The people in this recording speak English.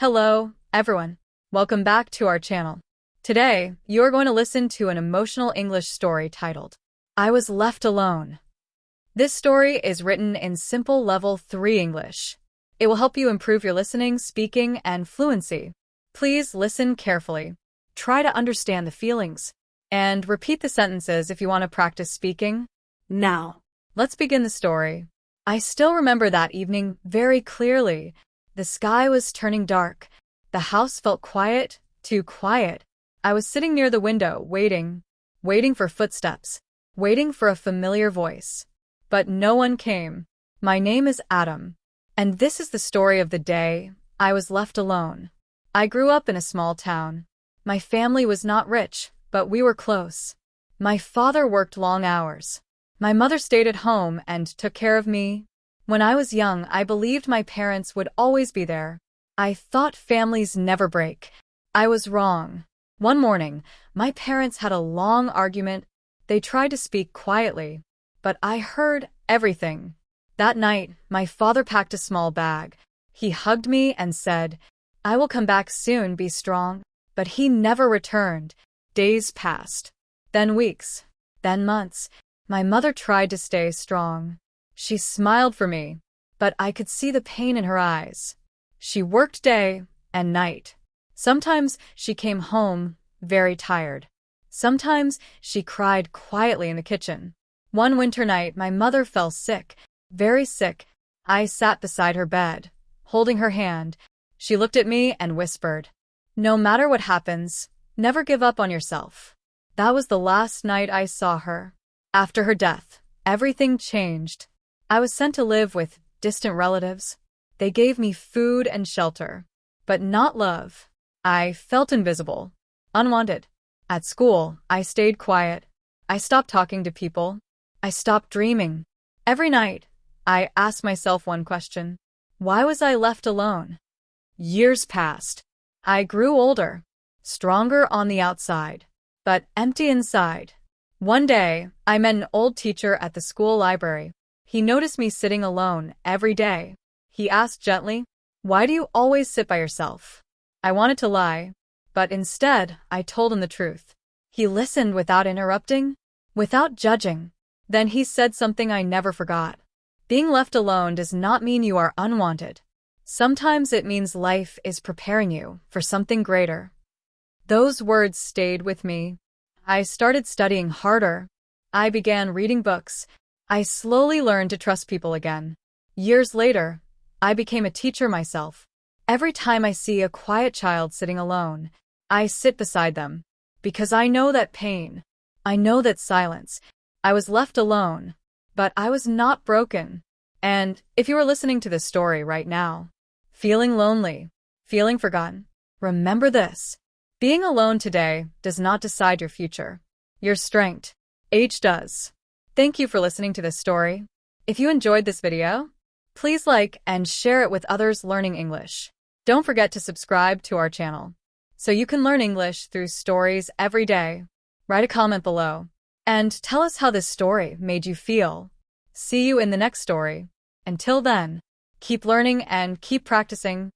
Hello, everyone. Welcome back to our channel. Today, you are going to listen to an emotional English story titled, I Was Left Alone. This story is written in simple Level 3 English. It will help you improve your listening, speaking, and fluency. Please listen carefully. Try to understand the feelings, and repeat the sentences if you want to practice speaking. Now, let's begin the story. I still remember that evening very clearly. The sky was turning dark. The house felt quiet, too quiet. I was sitting near the window, waiting for footsteps, waiting for a familiar voice. But no one came. My name is Adam, and this is the story of the day I was left alone. I grew up in a small town. My family was not rich, but we were close. My father worked long hours. My mother stayed at home and took care of me. When I was young, I believed my parents would always be there. I thought families never break. I was wrong. One morning, my parents had a long argument. They tried to speak quietly, but I heard everything. That night, my father packed a small bag. He hugged me and said, I will come back soon, be strong. But he never returned. Days passed. Then weeks. Then months. My mother tried to stay strong. She smiled for me, but I could see the pain in her eyes. She worked day and night. Sometimes she came home very tired. Sometimes she cried quietly in the kitchen. One winter night, my mother fell sick, very sick. I sat beside her bed, holding her hand. She looked at me and whispered, No matter what happens, never give up on yourself. That was the last night I saw her. After her death, everything changed. I was sent to live with distant relatives. They gave me food and shelter, but not love. I felt invisible, unwanted. At school, I stayed quiet. I stopped talking to people. I stopped dreaming. Every night, I asked myself one question. Why was I left alone? Years passed. I grew older, stronger on the outside, but empty inside. One day, I met an old teacher at the school library. He noticed me sitting alone every day. He asked gently, Why do you always sit by yourself? I wanted to lie, but instead, I told him the truth. He listened without interrupting, without judging. Then he said something I never forgot. Being left alone does not mean you are unwanted. Sometimes it means life is preparing you for something greater. Those words stayed with me. I started studying harder. I began reading books. I slowly learned to trust people again. Years later, I became a teacher myself. Every time I see a quiet child sitting alone, I sit beside them. Because I know that pain. I know that silence. I was left alone, but I was not broken. And if you are listening to this story right now, feeling lonely, feeling forgotten, remember this. Being alone today does not decide your future. Your strength, age does. Thank you for listening to this story. If you enjoyed this video, please like and share it with others learning English. Don't forget to subscribe to our channel so you can learn English through stories every day. Write a comment below and tell us how this story made you feel. See you in the next story. Until then, keep learning and keep practicing.